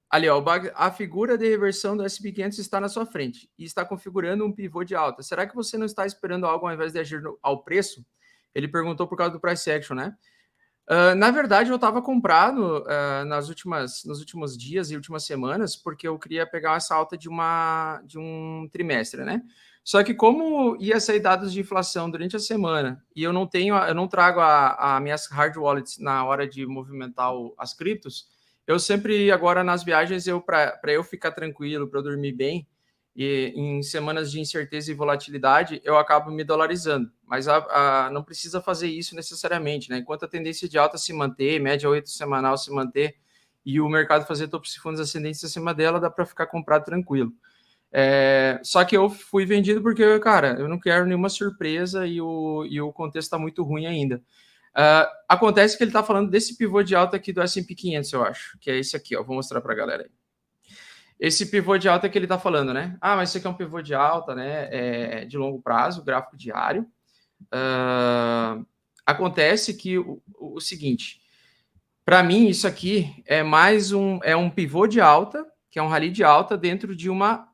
Ali, ó, a figura de reversão do S&P 500 está na sua frente e está configurando um pivô de alta. Será que você não está esperando algo ao invés de agir ao preço? Ele perguntou por causa do price action, né? Na verdade, eu estava comprado nos últimos dias e últimas semanas, porque eu queria pegar essa alta de um trimestre, né? Só que como ia sair dados de inflação durante a semana e eu não trago a minhas hard wallets na hora de movimentar as criptos, eu sempre agora nas viagens para eu ficar tranquilo, para eu dormir bem, e em semanas de incerteza e volatilidade, eu acabo me dolarizando. Mas não precisa fazer isso necessariamente, né? Enquanto a tendência de alta se manter, média 8 semanal se manter, e o mercado fazer topos e fundos ascendentes acima dela, dá para ficar comprado tranquilo. Só que eu fui vendido porque, cara, eu não quero nenhuma surpresa e o contexto está muito ruim ainda. Acontece que ele está falando desse pivô de alta aqui do S&P 500, eu acho, que é esse aqui, ó. Vou mostrar para a galera aí. Esse pivô de alta que ele está falando, né? Mas isso aqui é um pivô de alta, né? De longo prazo, gráfico diário. Acontece que o seguinte, para mim isso aqui é mais um pivô de alta, que é um rally de alta dentro de uma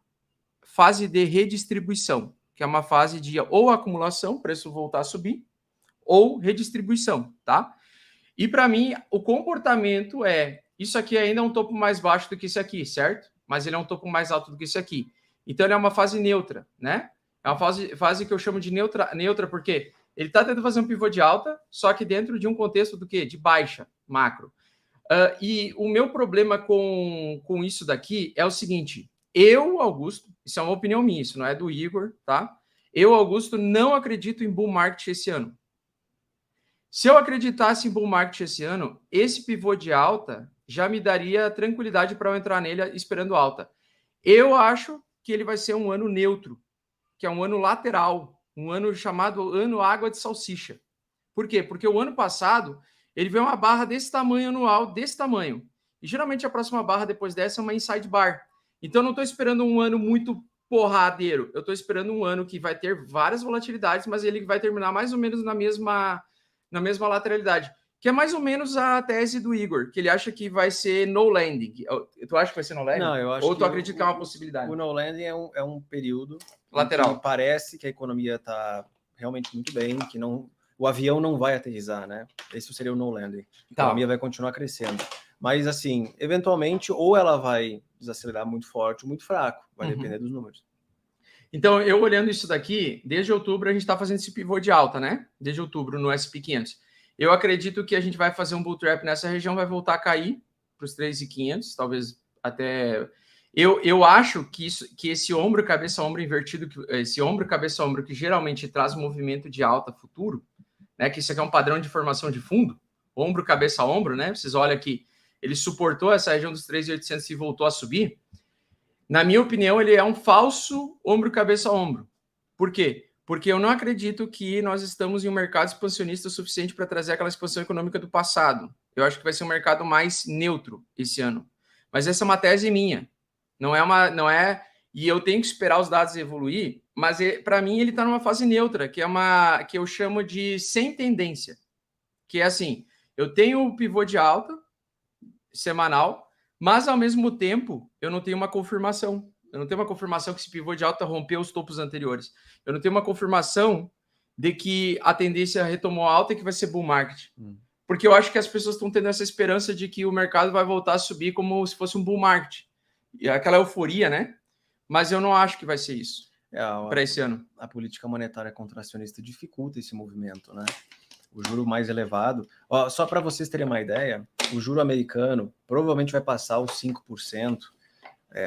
fase de redistribuição, que é uma fase de ou acumulação, preço voltar a subir, ou redistribuição, tá? E para mim o comportamento isso aqui ainda é um topo mais baixo do que isso aqui, certo? Mas ele é um topo mais alto do que isso aqui. Então ele é uma fase neutra, né? É uma fase que eu chamo de neutra porque ele está tentando fazer um pivô de alta, só que dentro de um contexto do quê? De baixa, macro. E o meu problema com isso daqui é o seguinte, Augusto, isso é uma opinião minha, isso não é do Igor, tá? Augusto, não acredito em bull market esse ano. Se eu acreditasse em bull market esse ano, esse pivô de alta já me daria tranquilidade para eu entrar nele esperando alta. Eu acho que ele vai ser um ano neutro, que é um ano lateral, um ano chamado ano água de salsicha. Por quê? Porque o ano passado ele veio uma barra desse tamanho anual, desse tamanho. E geralmente a próxima barra depois dessa é uma inside bar. Então eu não estou esperando um ano muito porradeiro. Eu estou esperando um ano que vai ter várias volatilidades, mas ele vai terminar mais ou menos na mesma lateralidade. Que é mais ou menos a tese do Igor, que ele acha que vai ser no landing. Tu acha que vai ser no landing? Não, eu acho. Ou tu acredita que é uma possibilidade? O no landing é um período lateral. Que parece que a economia está realmente muito bem, que o avião não vai aterrissar, né? Esse seria o no landing. A economia vai continuar crescendo. Mas, assim, eventualmente, ou ela vai desacelerar muito forte ou muito fraco. Vai depender dos números. Então, eu olhando isso daqui, desde outubro a gente está fazendo esse pivô de alta, né? Desde outubro no S&P 500. Eu acredito que a gente vai fazer um bull trap nessa região, vai voltar a cair para os 3.500, talvez até... Eu acho que esse ombro, cabeça, ombro invertido, esse ombro, cabeça, ombro, que geralmente traz movimento de alta futuro, né? Que isso aqui é um padrão de formação de fundo, ombro, cabeça, ombro, né? Vocês olham aqui, ele suportou essa região dos 3.800 e voltou a subir. Na minha opinião, ele é um falso ombro, cabeça, ombro. Por quê? Porque eu não acredito que nós estamos em um mercado expansionista o suficiente para trazer aquela expansão econômica do passado. Eu acho que vai ser um mercado mais neutro esse ano. Mas essa é uma tese minha. Não é, e eu tenho que esperar os dados evoluir, mas para mim ele está numa fase neutra, que eu chamo de sem tendência. Que é assim, eu tenho o pivô de alta semanal, mas ao mesmo tempo eu não tenho uma confirmação. Eu não tenho uma confirmação que esse pivô de alta rompeu os topos anteriores. Eu não tenho uma confirmação de que a tendência retomou alta e que vai ser bull market. Porque eu acho que as pessoas estão tendo essa esperança de que o mercado vai voltar a subir como se fosse um bull market. E aquela euforia, né? Mas eu não acho que vai ser isso para esse ano. A política monetária contracionista dificulta esse movimento, né? O juro mais elevado. Só para vocês terem uma ideia, o juro americano provavelmente vai passar os 5%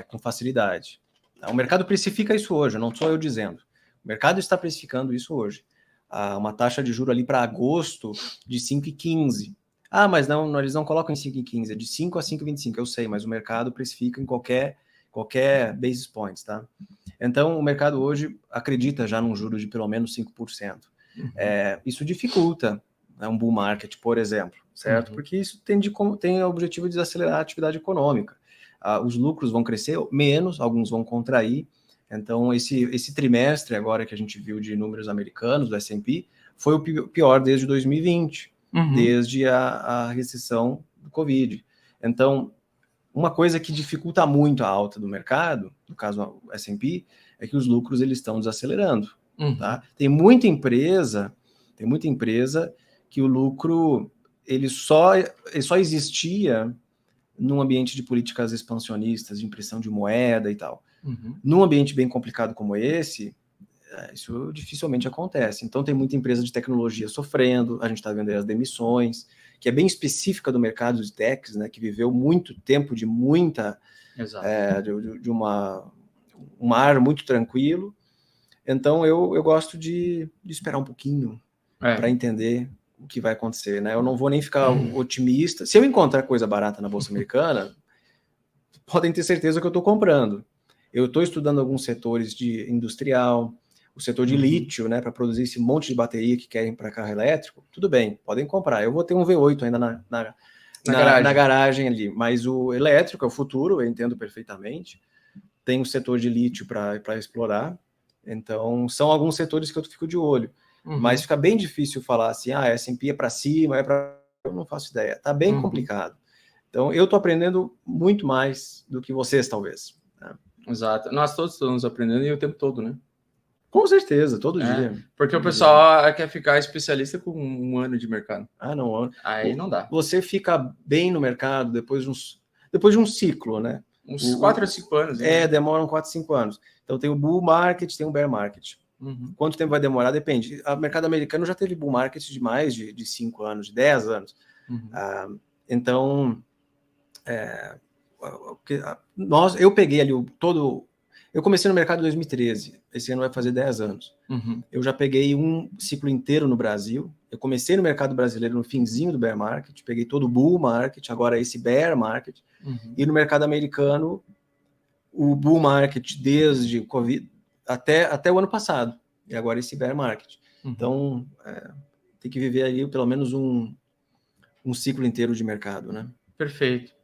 com facilidade. O mercado precifica isso hoje, não sou eu dizendo. O mercado está precificando isso hoje. Uma taxa de juro ali para agosto de 5,15. Mas não, eles não colocam em 5,15, é de 5 a 5,25, eu sei, mas o mercado precifica em qualquer basis points, tá? Então, o mercado hoje acredita já num juro de pelo menos 5%. Isso dificulta um bull market, por exemplo, certo? Porque isso tem o objetivo de desacelerar a atividade econômica. Os lucros vão crescer menos, alguns vão contrair. Então, esse trimestre agora que a gente viu de números americanos, do S&P, foi o pior desde 2020, desde a recessão do Covid. Então, Uma coisa que dificulta muito a alta do mercado, no caso o S&P, é que os lucros eles estão desacelerando. Tá? Tem muita empresa que o lucro ele só existia num ambiente de políticas expansionistas, de impressão de moeda e tal. Num ambiente bem complicado como esse, isso dificilmente acontece. Então tem muita empresa de tecnologia sofrendo, a gente está vendo aí as demissões, que é bem específica do mercado de techs, né, que viveu muito tempo de muita... de um ar muito tranquilo. Então eu gosto de esperar um pouquinho para entender o que vai acontecer, né? Eu não vou nem ficar otimista. Se eu encontrar coisa barata na Bolsa Americana, podem ter certeza que eu estou comprando. Eu estou estudando alguns setores de industrial, o setor de lítio, né, para produzir esse monte de bateria que querem para carro elétrico. Tudo bem, podem comprar. Eu vou ter um V8 ainda na garagem ali, mas o elétrico é o futuro, eu entendo perfeitamente. Tem o setor de lítio para explorar. Então, são alguns setores que eu fico de olho. Mas fica bem difícil falar assim, S&P é para cima, eu não faço ideia. Está bem complicado. Então, eu estou aprendendo muito mais do que vocês, talvez. Né? Exato. Nós todos estamos aprendendo e o tempo todo, né? Com certeza, todo dia. Porque o pessoal quer ficar especialista com um ano de mercado. Não. Aí não dá. Você fica bem no mercado depois de um ciclo, né? Uns 4 a 5 anos. Né? Demoram 4 a 5 anos. Então tem o bull market, tem o bear market. Quanto tempo vai demorar? Depende. O mercado americano já teve bull market de mais de 5 anos, de 10 anos. Então, eu peguei ali eu comecei no mercado em 2013, esse ano vai fazer 10 anos. Eu já peguei um ciclo inteiro no Brasil, eu comecei no mercado brasileiro no finzinho do bear market, peguei todo o bull market, agora esse bear market, e no mercado americano, o bull market desde o Covid até o ano passado, e agora esse bear market. Então, tem que viver ali pelo menos um ciclo inteiro de mercado, né? Perfeito.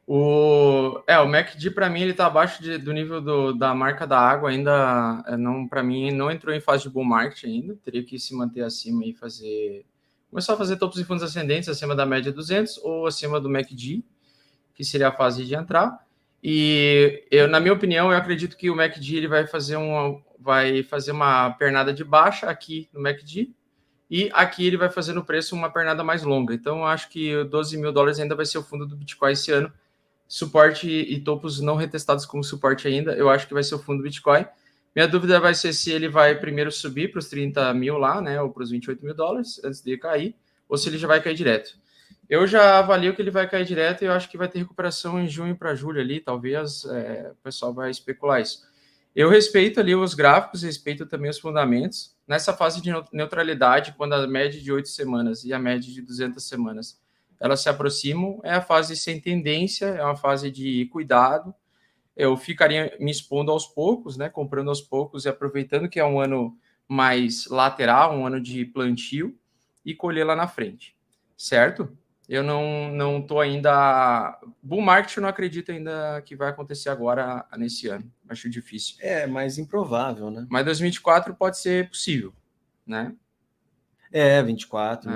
O MACD, para mim, ele está abaixo do nível da marca da água ainda. Para mim, não entrou em fase de bull market ainda. Teria que se manter acima e começar a fazer topos e fundos ascendentes acima da média 200 ou acima do MACD, que seria a fase de entrar. E na minha opinião, eu acredito que o MACD ele vai fazer uma pernada de baixa aqui no MACD. E aqui ele vai fazer no preço uma pernada mais longa. Então, eu acho que $12 mil ainda vai ser o fundo do Bitcoin esse ano. Suporte e topos não retestados como suporte ainda, eu acho que vai ser o fundo do Bitcoin. Minha dúvida vai ser se ele vai primeiro subir para os 30 mil lá, né, ou para os $28 mil, antes de cair, ou se ele já vai cair direto. Eu já avalio que ele vai cair direto e eu acho que vai ter recuperação em junho para julho ali, talvez o pessoal vai especular isso. Eu respeito ali os gráficos, respeito também os fundamentos. Nessa fase de neutralidade, quando a média de 8 semanas e a média de 200 semanas elas se aproximam, é a fase sem tendência, é uma fase de cuidado. Eu ficaria me expondo aos poucos, né, comprando aos poucos e aproveitando que é um ano mais lateral, um ano de plantio, e colher lá na frente, certo? Eu não estou ainda... Bull market eu não acredito ainda que vai acontecer agora nesse ano, acho difícil. É mais improvável, né? Mas 2024 pode ser possível, né? 24.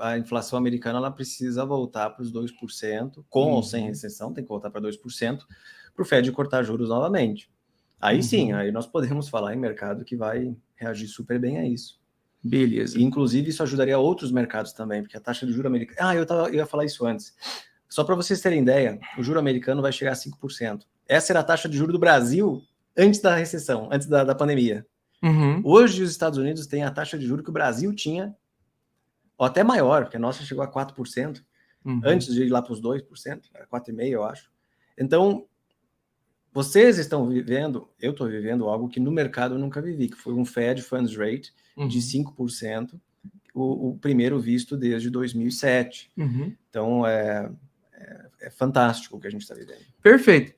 A inflação americana ela precisa voltar para os 2%, com ou sem recessão, tem que voltar para 2%, para o Fed cortar juros novamente. Aí sim, aí nós podemos falar em mercado que vai reagir super bem a isso. Beleza. E, inclusive, isso ajudaria outros mercados também, porque a taxa de juros americana... eu ia falar isso antes. Só para vocês terem ideia, o juro americano vai chegar a 5%. Essa era a taxa de juros do Brasil antes da recessão, antes da pandemia. Hoje, os Estados Unidos têm a taxa de juros que o Brasil tinha, ou até maior, porque a nossa chegou a 4%, antes de ir lá para os 2%, 4,5%, eu acho. Então, vocês estão vivendo, eu estou vivendo algo que no mercado eu nunca vivi, que foi um Fed Funds Rate de 5%, o primeiro visto desde 2007. Então, é fantástico o que a gente está vivendo. Perfeito.